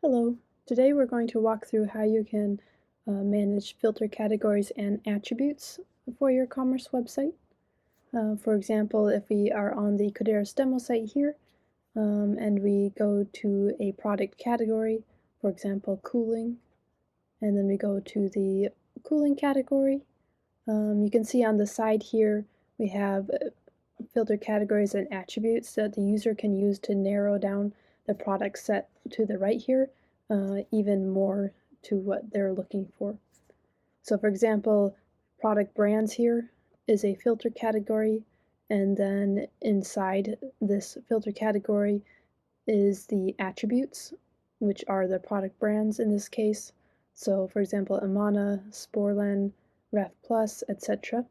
Hello. Today we're going to walk through how you can manage filter categories and attributes for your commerce website. For example, if we are on the Kodaris demo site here and we go to a product category, for example, cooling, and then we go to the cooling category, you can see on the side here we have filter categories and attributes that the user can use to narrow down the product set to the right here even more to what they're looking for. So for example, product brands here is a filter category, and then inside this filter category is the attributes, which are the product brands in this case. So for example, Amana, Sporlan, Ref Plus, etc.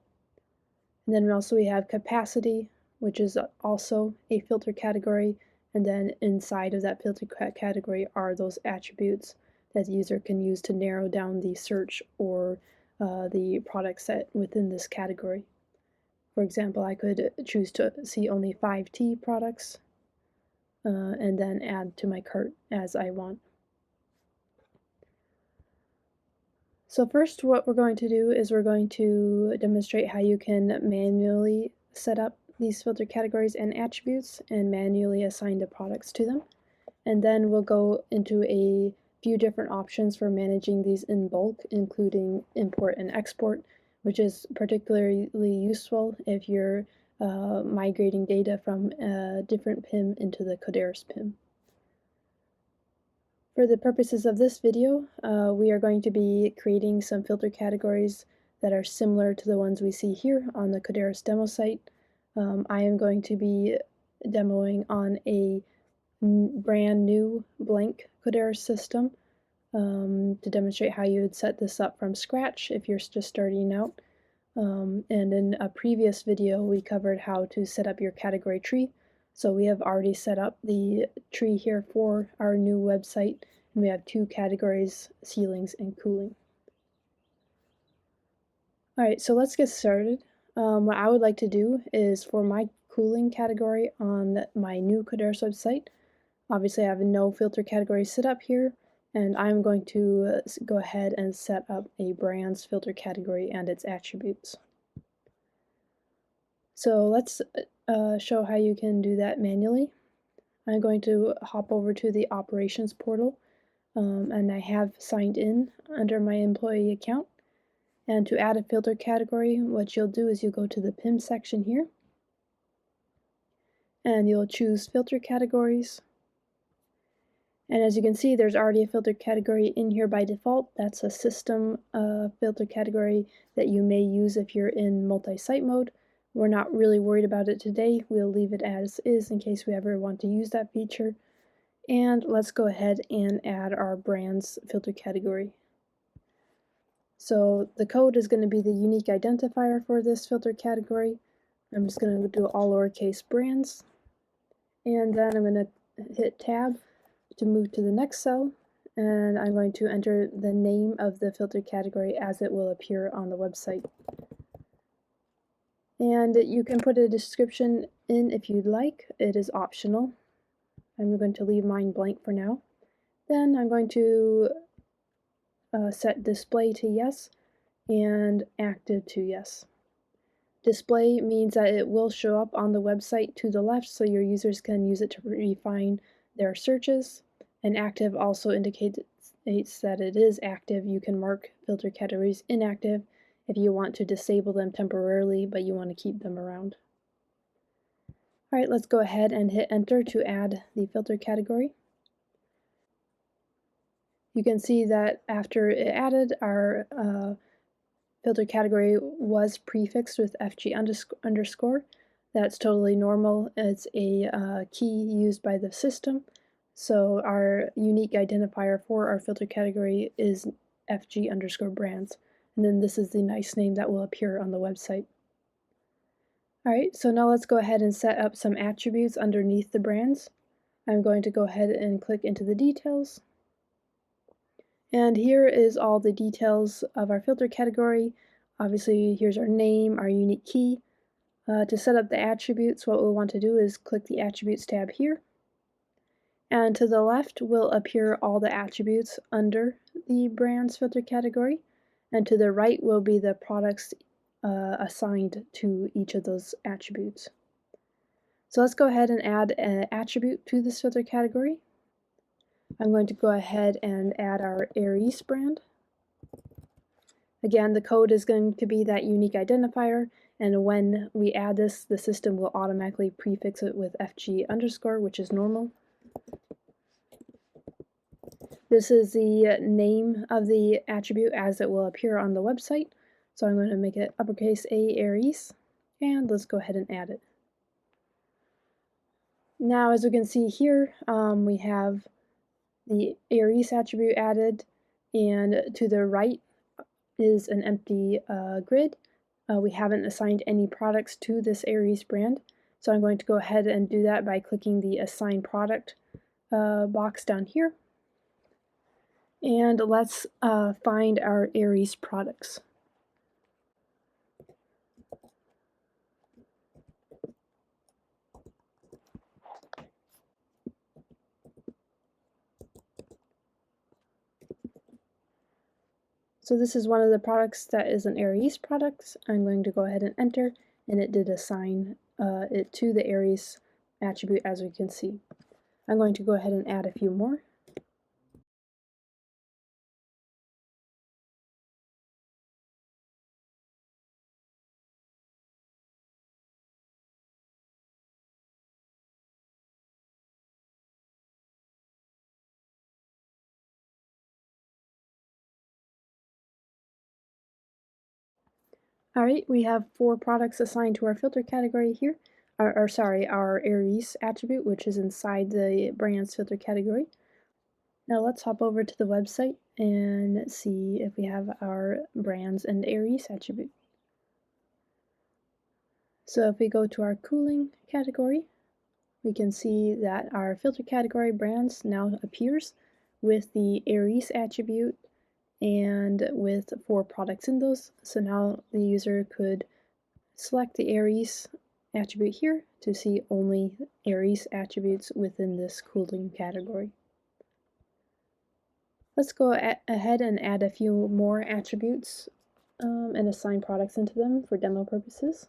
And then we have capacity, which is also a filter category, and then inside of that filter category are those attributes that the user can use to narrow down the search or the product set within this category. For example, I could choose to see only 5T products and then add to my cart as I want. So first what we're going to do is we're going to demonstrate how you can manually set up these filter categories and attributes and manually assign the products to them. And then we'll go into a few different options for managing these in bulk, including import and export, which is particularly useful if you're migrating data from a different PIM into the Kodaris PIM. For the purposes of this video, we are going to be creating some filter categories that are similar to the ones we see here on the Kodaris demo site. I am going to be demoing on a brand new blank Kodaris system to demonstrate how you would set this up from scratch if you're just starting out. And in a previous video, we covered how to set up your category tree. So we have already set up the tree here for our new website, and we have two categories, ceilings and cooling. Alright, so let's get started. What I would like to do is for my cooling category on my new Kodaris website, obviously I have no filter category set up here, and I'm going to go ahead and set up a brands filter category and its attributes. So let's show how you can do that manually. I'm going to hop over to the operations portal, and I have signed in under my employee account. And to add a filter category, what you'll do is you'll go to the PIM section here, and you'll choose filter categories. And as you can see, there's already a filter category in here by default. That's a system filter category that you may use if you're in multi-site mode. We're not really worried about it today. We'll leave it as is in case we ever want to use that feature. And let's go ahead and add our brands filter category. So the code is going to be the unique identifier for this filter category. I'm just going to do all lowercase brands. And then I'm going to hit tab to move to the next cell, and I'm going to enter the name of the filter category as it will appear on the website. And you can put a description in if you'd like. It is optional. I'm going to leave mine blank for now. Then I'm going to set display to yes and active to yes. Display means that it will show up on the website to the left so your users can use it to refine their searches, and active also indicates that it is active. You can mark filter categories inactive if you want to disable them temporarily, but you want to keep them around. Alright, let's go ahead and hit enter to add the filter category. You can see that after it added, our filter category was prefixed with FG underscore. That's totally normal. It's a key used by the system. So our unique identifier for our filter category is FG underscore brands. And then this is the nice name that will appear on the website. Alright, so now let's go ahead and set up some attributes underneath the brands. I'm going to go ahead and click into the details. And here is all the details of our filter category. Obviously, here's our name, our unique key. To set up the attributes, what we'll want to do is click the Attributes tab here. And to the left will appear all the attributes under the brands filter category, and to the right will be the products assigned to each of those attributes. So let's go ahead and add an attribute to this filter category. I'm going to go ahead and add our Aries brand. Again, the code is going to be that unique identifier, and when we add this, the system will automatically prefix it with FG_, which is normal. This is the name of the attribute as it will appear on the website. So I'm going to make it uppercase A Aries, and let's go ahead and add it. Now, as we can see here, we have the Aries attribute added, and to the right is an empty grid. We haven't assigned any products to this Aries brand, so I'm going to go ahead and do that by clicking the Assign Product box down here. And let's find our Aries products. So this is one of the products that is an Aries product. I'm going to go ahead and enter, and it did assign it to the Aries attribute, as we can see. I'm going to go ahead and add a few more. Alright, we have 4 products assigned to our filter category here, our Aries attribute, which is inside the brands filter category. Now let's hop over to the website and see if we have our brands and Aries attribute. So if we go to our cooling category, we can see that our filter category brands now appears with the Aries attribute and with 4 products in those. So now the user could select the Aries attribute here to see only Aries attributes within this cooling category. Let's go ahead and add a few more attributes and assign products into them for demo purposes.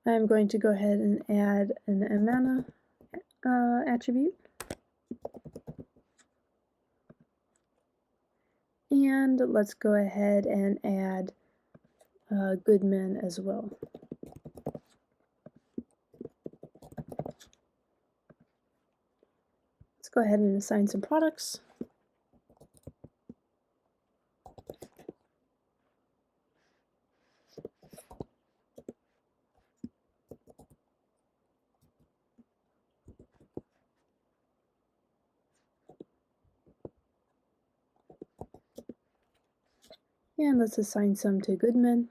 I'm going to go ahead and add an Amana attribute. And let's go ahead and add Goodman as well. Let's go ahead and assign some products. And let's assign some to Goodman.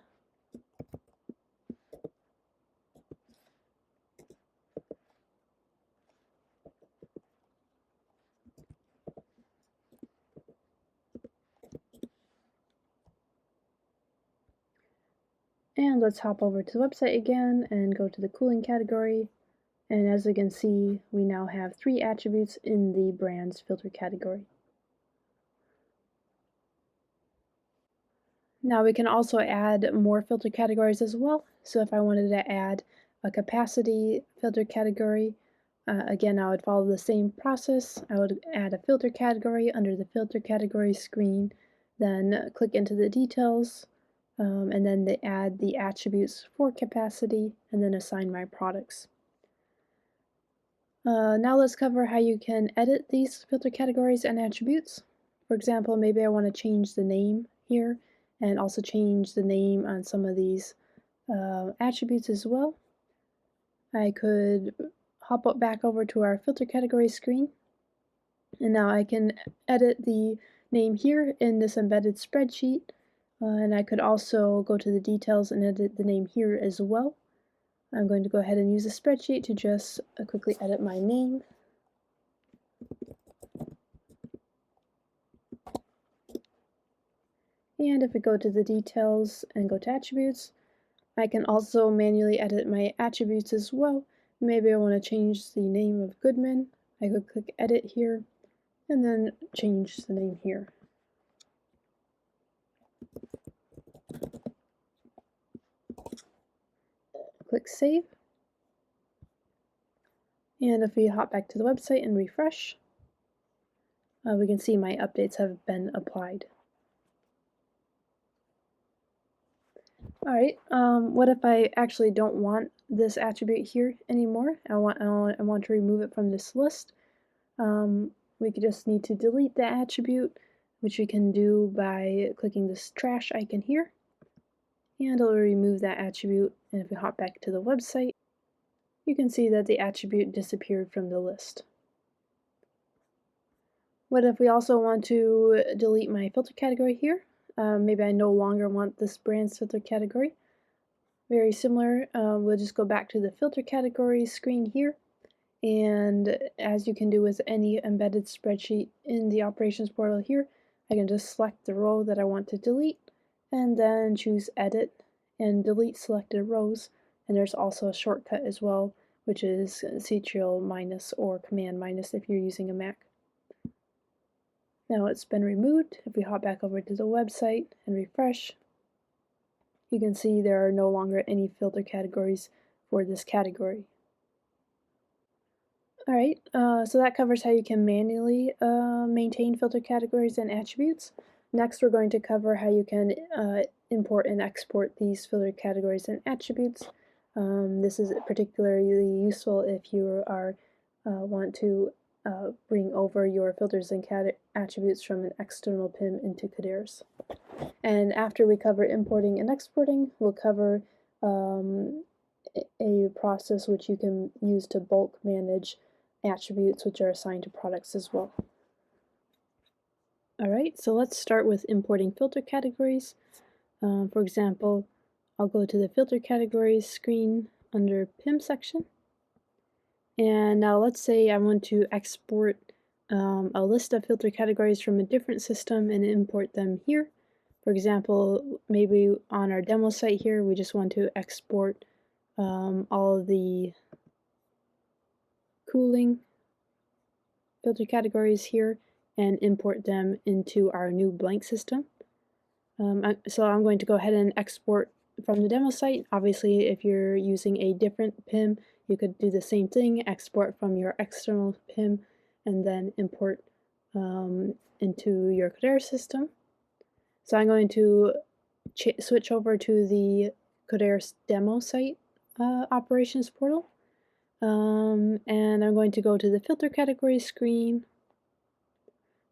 And let's hop over to the website again and go to the cooling category. And as you can see, we now have 3 attributes in the brands filter category. Now we can also add more filter categories as well. So if I wanted to add a capacity filter category, again, I would follow the same process. I would add a filter category under the filter category screen, then click into the details, and then add the attributes for capacity, and then assign my products. Now let's cover how you can edit these filter categories and attributes. For example, maybe I want to change the name here and also change the name on some of these attributes as well. I could hop up back over to our filter category screen, and now I can edit the name here in this embedded spreadsheet, and I could also go to the details and edit the name here as well. I'm going to go ahead and use a spreadsheet to just quickly edit my name. And if we go to the details and go to attributes, I can also manually edit my attributes as well Maybe I want to change the name of Goodman. I could click edit here and then change the name here. Click save. And if we hop back to the website and refresh, we can see my updates have been applied. Alright, what if I actually don't want this attribute here anymore? I want to remove it from this list. We could just need to delete the attribute, which we can do by clicking this trash icon here, and it'll remove that attribute. And if we hop back to the website, you can see that the attribute disappeared from the list. What if we also want to delete my filter category here? Maybe I no longer want this brand's filter category. Very similar, we'll just go back to the filter categories screen here, and as you can do with any embedded spreadsheet in the operations portal here, I can just select the row that I want to delete and then choose edit and delete selected rows. And there's also a shortcut as well, which is Ctrl- or Command- if you're using a Mac. Now it's been removed. If we hop back over to the website and refresh, you can see there are no longer any filter categories for this category. Alright, so that covers how you can manually maintain filter categories and attributes. Next we're going to cover how you can import and export these filter categories and attributes. This is particularly useful if you are want to bring over your filters and attributes from an external PIM into Kodaris. And after we cover importing and exporting, we'll cover a process which you can use to bulk manage attributes which are assigned to products as well. Alright, so let's start with importing filter categories. For example, I'll go to the filter categories screen under PIM section. And now let's say I want to export a list of filter categories from a different system and import them here. For example, maybe on our demo site here, we just want to export all of the cooling filter categories here and import them into our new blank system. So I'm going to go ahead and export from the demo site. Obviously, if you're using a different PIM, you could do the same thing, export from your external PIM and then import into your Kodaris system. So I'm going to switch over to the Kodaris demo site operations portal. And I'm going to go to the filter categories screen.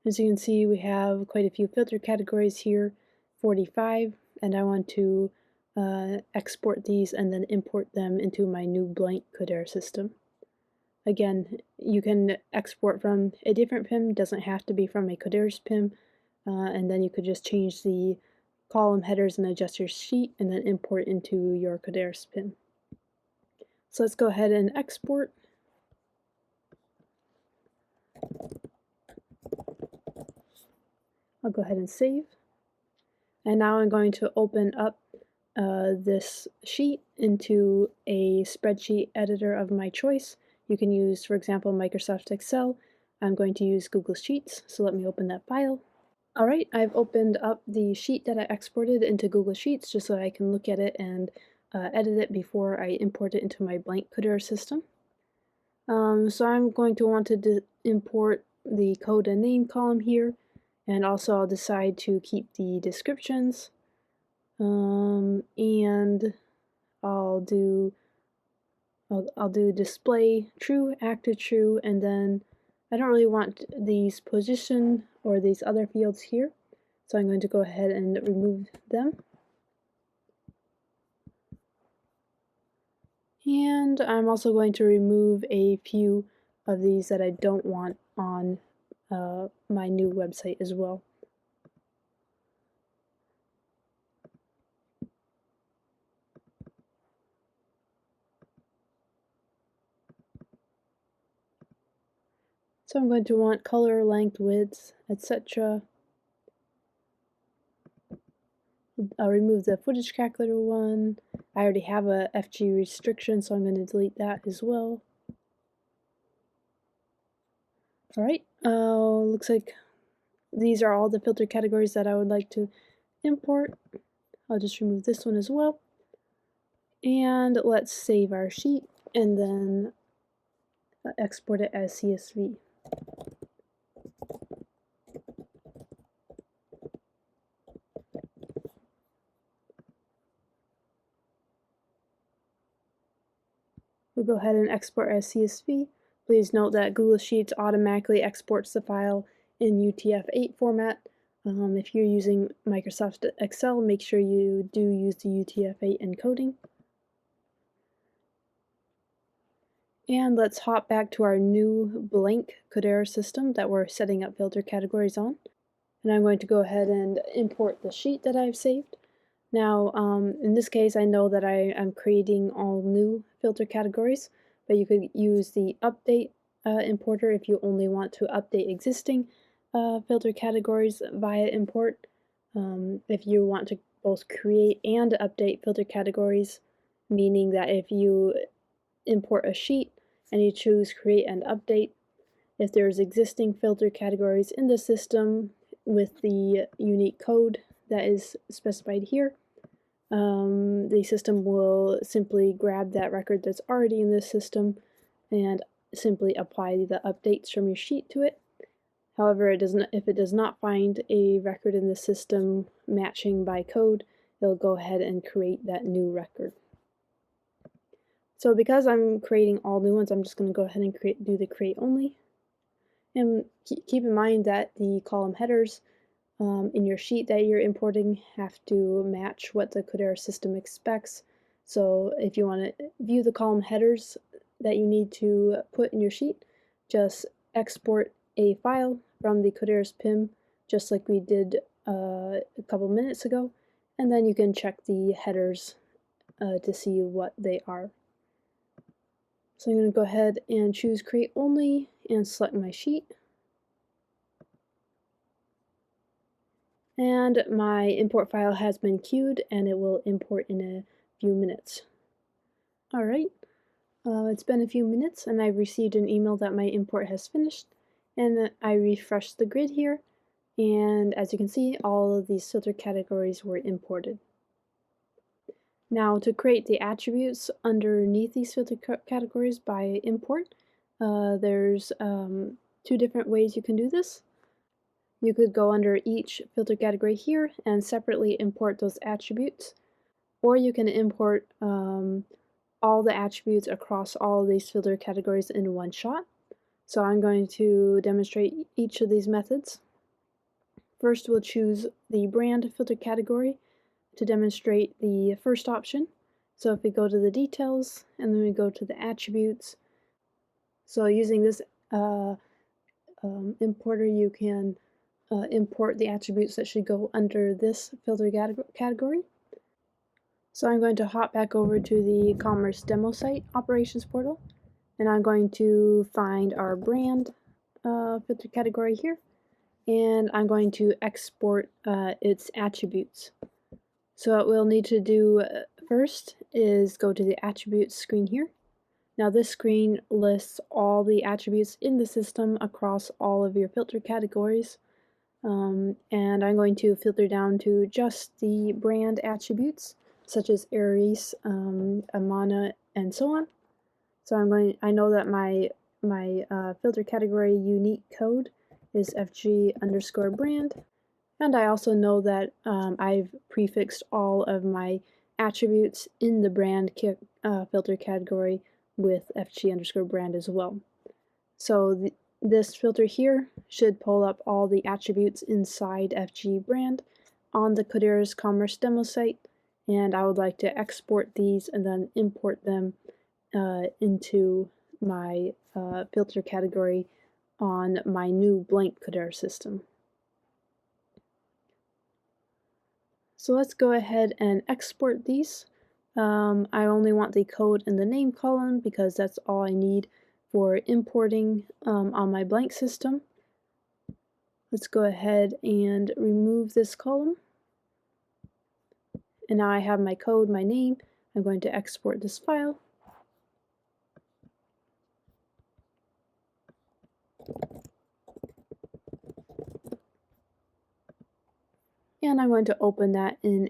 As you can see, we have quite a few filter categories here, 45, and I want to export these and then import them into my new blank Kodaris system. Again, you can export from a different PIM, doesn't have to be from a Kodaris PIM, and then you could just change the column headers and adjust your sheet and then import into your Kodaris PIM. So let's go ahead and export. I'll go ahead and save. And now I'm going to open up this sheet into a spreadsheet editor of my choice. You can use, for example, Microsoft Excel. I'm going to use Google Sheets, so let me open that file. Alright, I've opened up the sheet that I exported into Google Sheets just so I can look at it and edit it before I import it into my blank Kodaris system. So I'm going to want to import the code and name column here, and also I'll decide to keep the descriptions, and I'll do display true, active true, and then I don't really want these position or these other fields here, so I'm going to go ahead and remove them. And I'm also going to remove a few of these that I don't want on my new website as well. So I'm going to want color, length, width, etc. I'll remove the footage calculator one. I already have a FG restriction, so I'm going to delete that as well. Alright, looks like these are all the filter categories that I would like to import. I'll just remove this one as well. And let's save our sheet and then export it as CSV. We'll go ahead and export as CSV. Please note that Google Sheets automatically exports the file in UTF-8 format. If you're using Microsoft Excel, make sure you do use the UTF-8 encoding. And let's hop back to our new blank Kodaris system that we're setting up filter categories on. And I'm going to go ahead and import the sheet that I've saved. Now, in this case, I know that I am creating all new filter categories, but you could use the update importer if you only want to update existing filter categories via import. If you want to both create and update filter categories, meaning that if you import a sheet and you choose create and update, if there's existing filter categories in the system with the unique code that is specified here, the system will simply grab that record that's already in this system and simply apply the updates from your sheet to it. However, if it does not find a record in the system matching by code, it'll go ahead and create that new record. So because I'm creating all new ones, I'm just going to go ahead and do the create only. And keep in mind that the column headers in your sheet that you're importing have to match what the Kodaris system expects. So if you want to view the column headers that you need to put in your sheet, just export a file from the Kodaris PIM, just like we did a couple minutes ago, and then you can check the headers to see what they are. So I'm going to go ahead and choose create only and select my sheet. And my import file has been queued and it will import in a few minutes. Alright, it's been a few minutes and I've received an email that my import has finished, and I refreshed the grid here, and as you can see, all of these filter categories were imported. Now, to create the attributes underneath these filter categories by import, there's two different ways you can do this. You could go under each filter category here and separately import those attributes, or you can import all the attributes across all of these filter categories in one shot. So I'm going to demonstrate each of these methods. First, we'll choose the brand filter category to demonstrate the first option. So if we go to the details and then we go to the attributes, so using this importer, you can import the attributes that should go under this filter category. So I'm going to hop back over to the Commerce demo site operations portal, and I'm going to find our brand filter category here, and I'm going to export its attributes. So what we'll need to do first is go to the attributes screen here. Now this screen lists all the attributes in the system across all of your filter categories. And I'm going to filter down to just the brand attributes, such as Aries, Amana, and so on. So I know that my filter category unique code is FG_brand, and I also know that I've prefixed all of my attributes in the brand filter category with FG_brand as well. So this filter here should pull up all the attributes inside FG brand on the Kodaris Commerce demo site, and I would like to export these and then import them into my filter category on my new blank Kodaris system. So let's go ahead and export these. I only want the code in the name column because that's all I need for importing on my blank system. Let's go ahead and remove this column. And now I have my code, my name. I'm going to export this file. And I'm going to open that in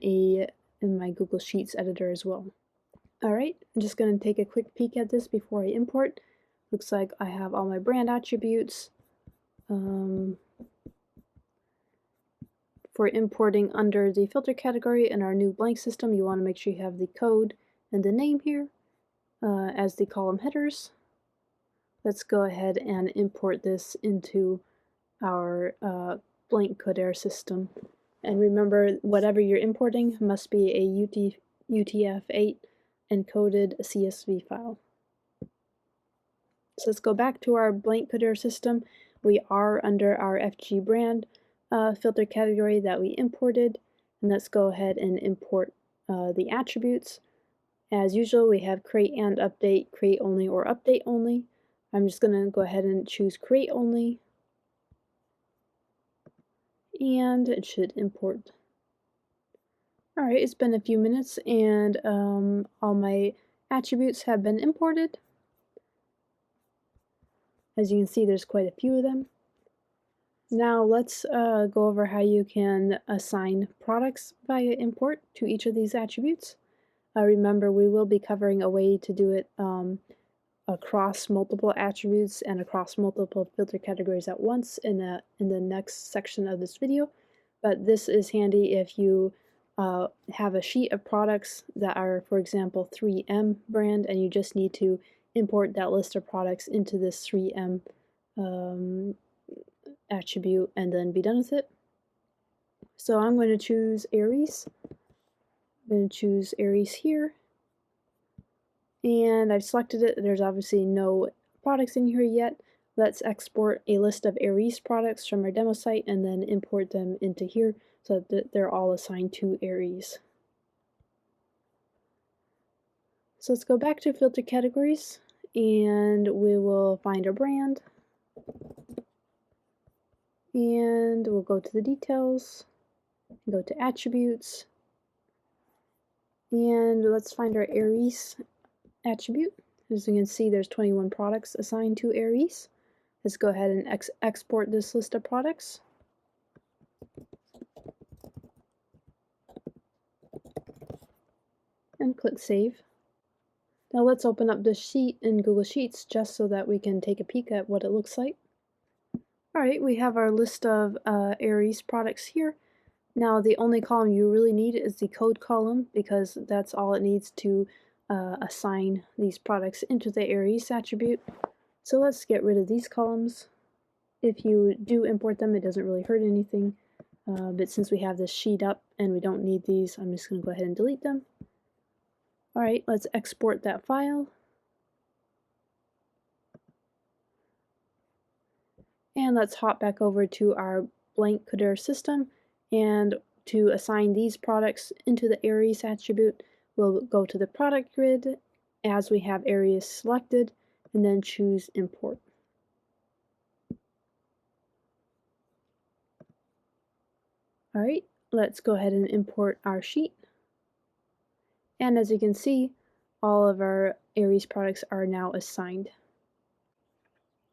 my Google Sheets editor as well. Alright, I'm just going to take a quick peek at this before I import. Looks like I have all my brand attributes. For importing under the filter category in our new blank system, you want to make sure you have the code and the name here as the column headers. Let's go ahead and import this into our blank Kodaris system. And remember, whatever you're importing must be a UTF-8 encoded CSV file. So let's go back to our blank Kodaris system. We are under our FG brand filter category that we imported, and let's go ahead and import the attributes. As usual, we have create and update, create only or update only. I'm just going to go ahead and choose create only, and it should import. Alright, it's been a few minutes and all my attributes have been imported. As you can see, there's quite a few of them. Now let's go over how you can assign products via import to each of these attributes. Remember, we will be covering a way to do it across multiple attributes and across multiple filter categories at once in the next section of this video. But this is handy if you have a sheet of products that are, for example, 3M brand, and you just need to import that list of products into this 3M attribute and then be done with it. So I'm going to choose Aries. I'm going to choose Aries here, and I've selected it. There's obviously no products in here yet. Let's export a list of Aries products from our demo site and then import them into here so that they're all assigned to Aries. So let's go back to filter categories, and we will find our brand, and we'll go to the details, go to attributes, and let's find our Aries attribute. As you can see, there's 21 products assigned to Aries. Let's go ahead and export this list of products. And click Save. Now let's open up this sheet in Google Sheets just so that we can take a peek at what it looks like. Alright, we have our list of Aries products here. Now the only column you really need is the code column, because that's all it needs to assign these products into the Aries attribute. So let's get rid of these columns. If you do import them, it doesn't really hurt anything, but since we have this sheet up and we don't need these, I'm just going to go ahead and delete them. Alright, let's export that file. And let's hop back over to our blank Kodaris system, and to assign these products into the Aries attribute, we'll go to the product grid as we have Aries selected, and then choose import. Alright, let's go ahead and import our sheet. And as you can see, all of our Aries products are now assigned.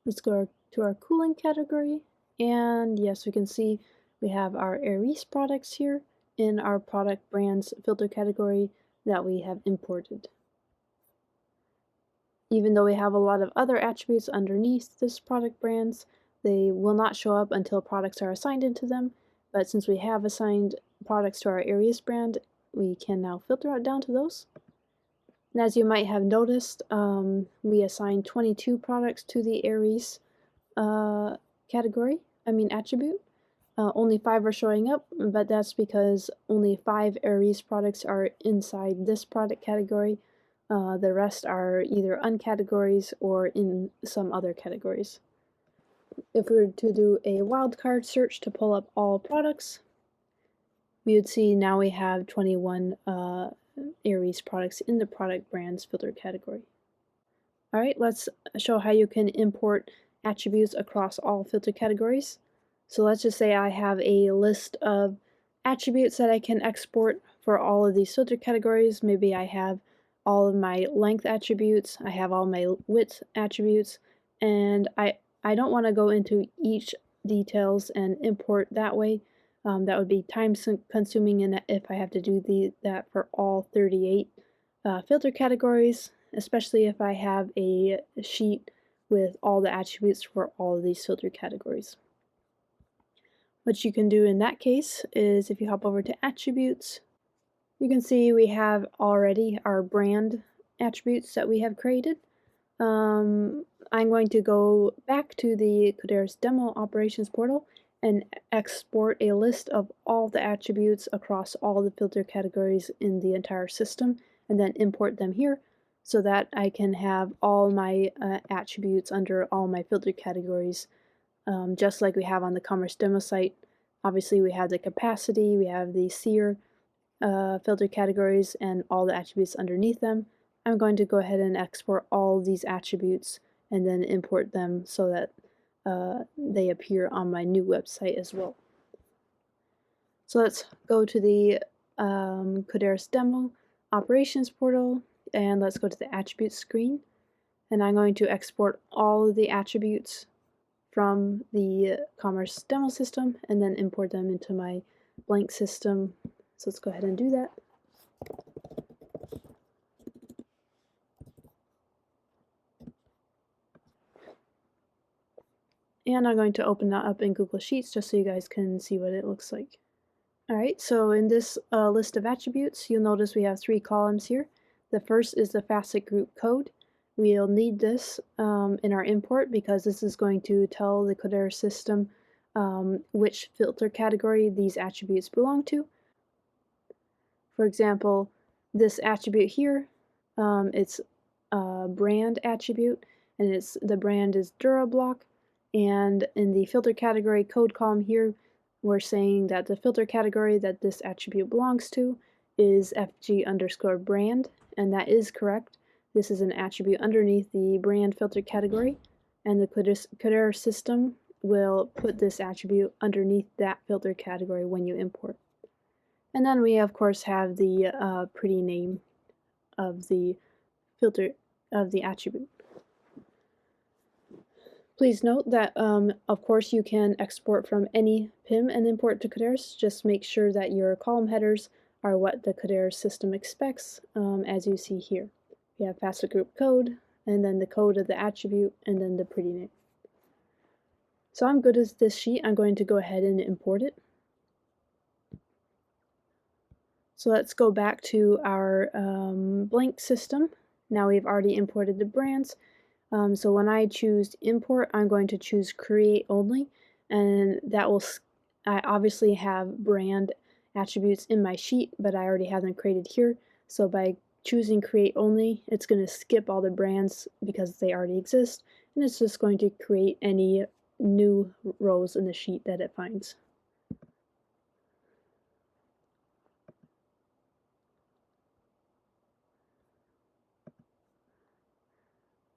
Let's go to our cooling category, and yes, we can see we have our Aries products here in our product brands filter category that we have imported. Even though we have a lot of other attributes underneath this product brands, they will not show up until products are assigned into them. But since we have assigned products to our Aries brand, we can now filter out down to those. And as you might have noticed, we assigned 22 products to the Aries attribute. Only 5 are showing up, but that's because only 5 Aries products are inside this product category. The rest are either uncategories or in some other categories. If we were to do a wildcard search to pull up all products, we would see now we have 21 Aries products in the product brands filter category. Alright, let's show how you can import attributes across all filter categories. So let's just say I have a list of attributes that I can export for all of these filter categories. Maybe I have all of my length attributes, I have all my width attributes, and I don't want to go into each details and import that way. That would be time consuming, and if I have to do that for all 38 filter categories, especially if I have a sheet with all the attributes for all of these filter categories. What you can do in that case is if you hop over to attributes, you can see we have already our brand attributes that we have created. I'm going to go back to the Kodaris demo operations portal and export a list of all the attributes across all the filter categories in the entire system, and then import them here so that I can have all my attributes under all my filter categories, just like we have on the Commerce demo site. Obviously we have the capacity, we have the seer filter categories and all the attributes underneath them. I'm going to go ahead and export all these attributes and then import them so that they appear on my new website as well. So let's go to the Kodaris demo operations portal, and let's go to the attributes screen, and I'm going to export all of the attributes from the Commerce demo system and then import them into my blank system. So let's go ahead and do that. And I'm going to open that up in Google Sheets just so you guys can see what it looks like. Alright, so in this list of attributes, you'll notice we have 3 columns here. The first is the facet group code. We'll need this in our import because this is going to tell the Kodaris system which filter category these attributes belong to. For example, this attribute here, it's a brand attribute, and the brand is DuraBlock. And in the filter category code column here, we're saying that the filter category that this attribute belongs to is FG_brand, and that is correct. This is an attribute underneath the brand filter category, and the Kodaris system will put this attribute underneath that filter category when you import. And then we of course have the pretty name of the filter of the attribute. Please note that of course you can export from any PIM and import to Kodaris. Just make sure that your column headers are what the Kodaris system expects, as you see here. We have facet group code, and then the code of the attribute, and then the pretty name. So I'm good with this sheet. I'm going to go ahead and import it. So let's go back to our blank system. Now we've already imported the brands. So when I choose import, I'm going to choose create only, and that will, I obviously have brand attributes in my sheet, but I already have them created here. So by choosing create only, it's going to skip all the brands because they already exist, and it's just going to create any new rows in the sheet that it finds.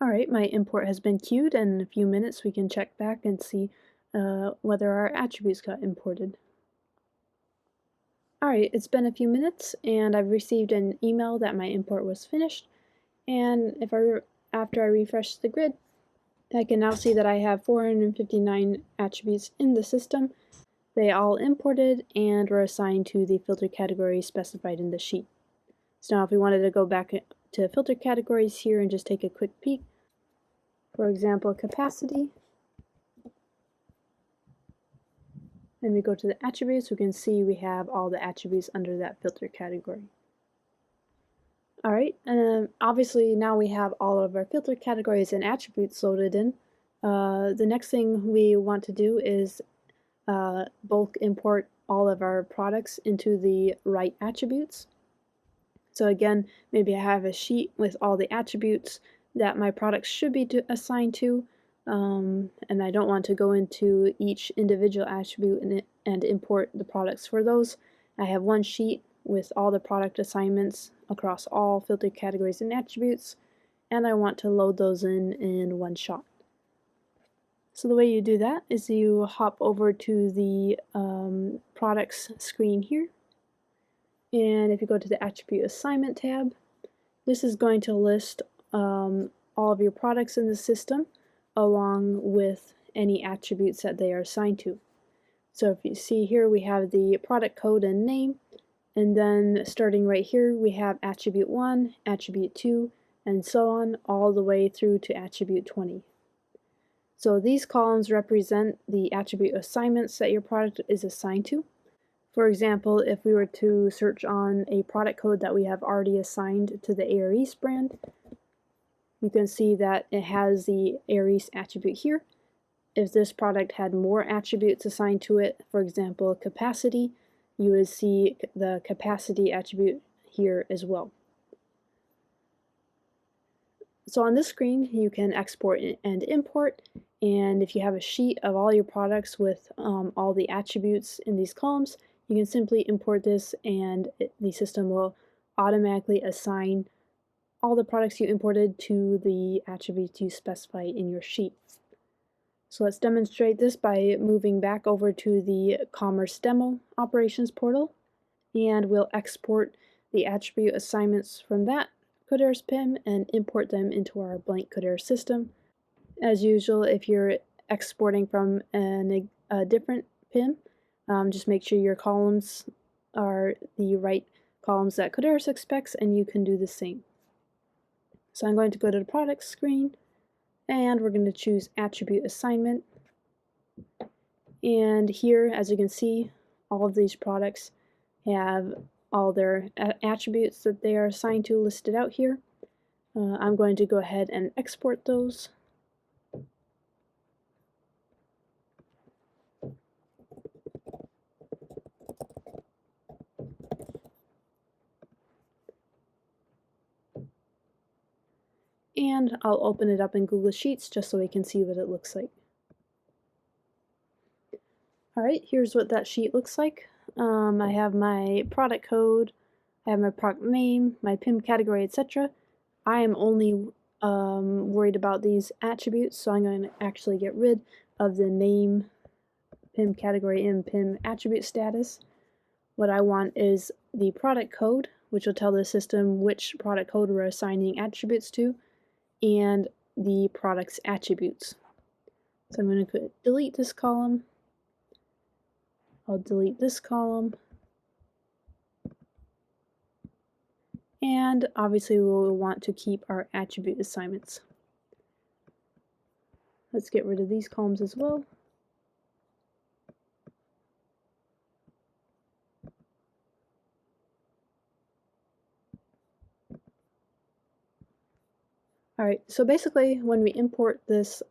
Alright, my import has been queued, and in a few minutes we can check back and see whether our attributes got imported. Alright, it's been a few minutes, and I've received an email that my import was finished, and after I refresh the grid, I can now see that I have 459 attributes in the system. They all imported and were assigned to the filter category specified in the sheet. So now if we wanted to go back to filter categories here and just take a quick peek, for example, capacity, and we go to the attributes, we can see we have all the attributes under that filter category. Alright, obviously now we have all of our filter categories and attributes loaded in. The next thing we want to do is bulk import all of our products into the right attributes. So again, maybe I have a sheet with all the attributes that my products should be assigned to, and I don't want to go into each individual attribute and import the products for those. I have one sheet with all the product assignments across all filter categories and attributes, and I want to load those in one shot. So the way you do that is you hop over to the products screen here, and if you go to the attribute assignment tab, this is going to list all of your products in the system along with any attributes that they are assigned to. So if you see here, we have the product code and name, and then starting right here we have attribute 1, attribute 2, and so on all the way through to attribute 20. So these columns represent the attribute assignments that your product is assigned to. For example, if we were to search on a product code that we have already assigned to the ARES brand, you can see that it has the ARES attribute here. If this product had more attributes assigned to it, for example, capacity, you would see the capacity attribute here as well. So on this screen, you can export and import, and if you have a sheet of all your products with all the attributes in these columns, you can simply import this and the system will automatically assign all the products you imported to the attributes you specify in your sheet. So let's demonstrate this by moving back over to the Commerce Demo Operations portal, and we'll export the attribute assignments from that Kodaris PIM and import them into our blank Kodaris system. As usual, if you're exporting from a different PIM, just make sure your columns are the right columns that Kodaris expects, and you can do the same. So I'm going to go to the products screen, and we're going to choose attribute assignment. And here, as you can see, all of these products have all their attributes that they are assigned to listed out here. I'm going to go ahead and export those. And I'll open it up in Google Sheets just so we can see what it looks like. Alright, here's what that sheet looks like. I have my product code, I have my product name, my PIM category, etc. I am only worried about these attributes, so I'm going to actually get rid of the name, PIM category, and PIM attribute status. What I want is the product code, which will tell the system which product code we're assigning attributes to, and the product's attributes. So I'm going to delete this column. I'll delete this column. And obviously we'll want to keep our attribute assignments. Let's get rid of these columns as well. Alright, so basically when we import this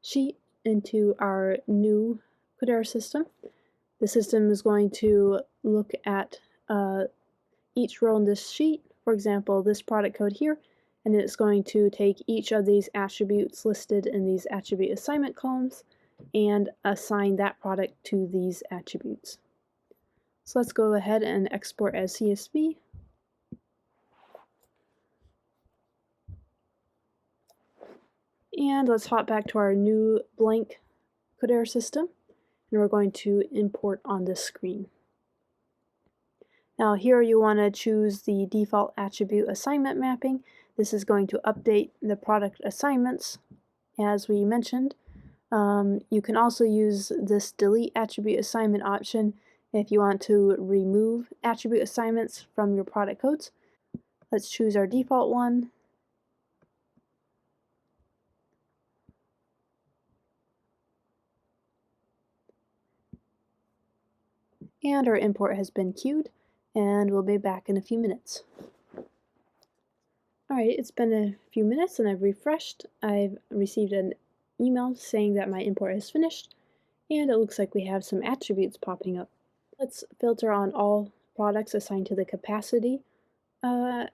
sheet into our new Kodaris system, the system is going to look at each row in this sheet, for example this product code here, and it's going to take each of these attributes listed in these attribute assignment columns and assign that product to these attributes. So let's go ahead and export as CSV. And let's hop back to our new blank Kodaris system, and we're going to import on this screen. Now here you want to choose the default attribute assignment mapping. This is going to update the product assignments as we mentioned. You can also use this delete attribute assignment option if you want to remove attribute assignments from your product codes. Let's choose our default one. And our import has been queued, and we'll be back in a few minutes. Alright, it's been a few minutes and I've refreshed. I've received an email saying that my import is finished, and it looks like we have some attributes popping up. Let's filter on all products assigned to the capacity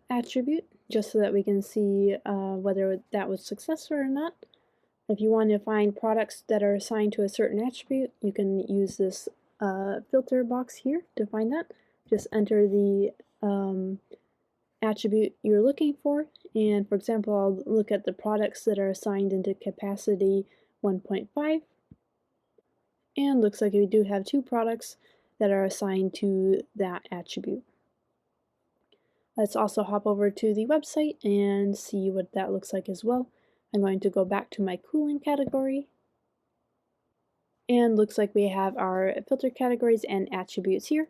attribute, just so that we can see whether that was successful or not. If you want to find products that are assigned to a certain attribute, you can use this filter box here to find that. Just enter the attribute you're looking for, and for example I'll look at the products that are assigned into capacity 1.5, and looks like we do have 2 products that are assigned to that attribute. Let's also hop over to the website and see what that looks like as well. I'm going to go back to my cooling category, and looks like we have our filter categories and attributes here,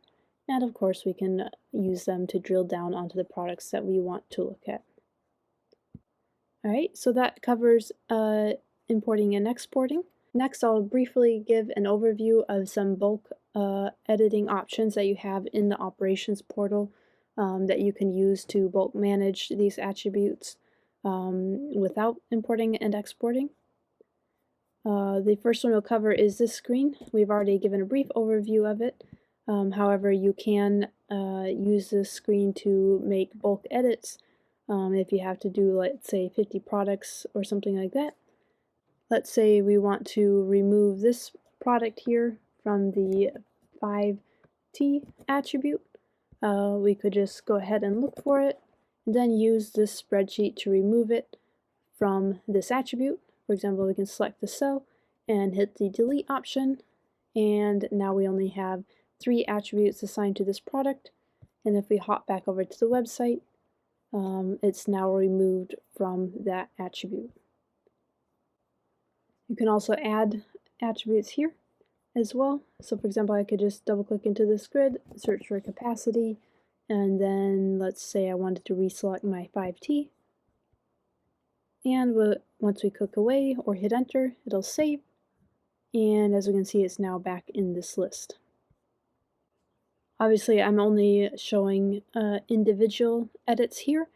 and of course we can use them to drill down onto the products that we want to look at. Alright, so that covers importing and exporting. Next, I'll briefly give an overview of some bulk editing options that you have in the operations portal that you can use to bulk manage these attributes without importing and exporting. The first one we'll cover is this screen. We've already given a brief overview of it. However, you can use this screen to make bulk edits if you have to do, let's say, 50 products or something like that. Let's say we want to remove this product here from the 5T attribute. We could just go ahead and look for it, and then use this spreadsheet to remove it from this attribute. For example, we can select the cell and hit the delete option, and now we only have 3 attributes assigned to this product. And if we hop back over to the website, it's now removed from that attribute. You can also add attributes here as well. So for example, I could just double click into this grid, search for capacity, and then let's say I wanted to reselect my 5T. And once we click away or hit enter, it'll save. And as we can see, it's now back in this list. Obviously, I'm only showing individual edits here.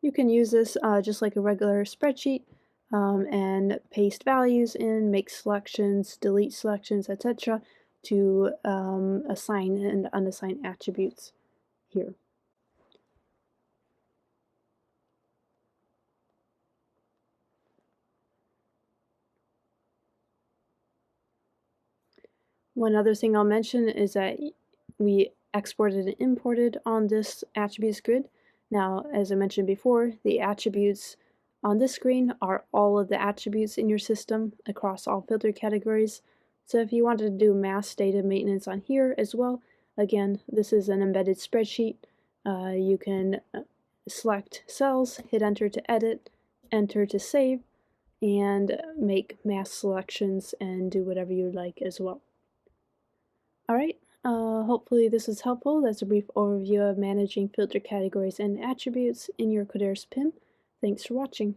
You can use this just like a regular spreadsheet and paste values in, make selections, delete selections, etc. to assign and unassign attributes here. One other thing I'll mention is that we exported and imported on this attributes grid. Now, as I mentioned before, the attributes on this screen are all of the attributes in your system across all filter categories. So if you wanted to do mass data maintenance on here as well, again, this is an embedded spreadsheet. You can select cells, hit enter to edit, enter to save, and make mass selections and do whatever you'd like as well. Alright, hopefully this was helpful. That's a brief overview of managing filter categories and attributes in your Kodaris PIM. Thanks for watching.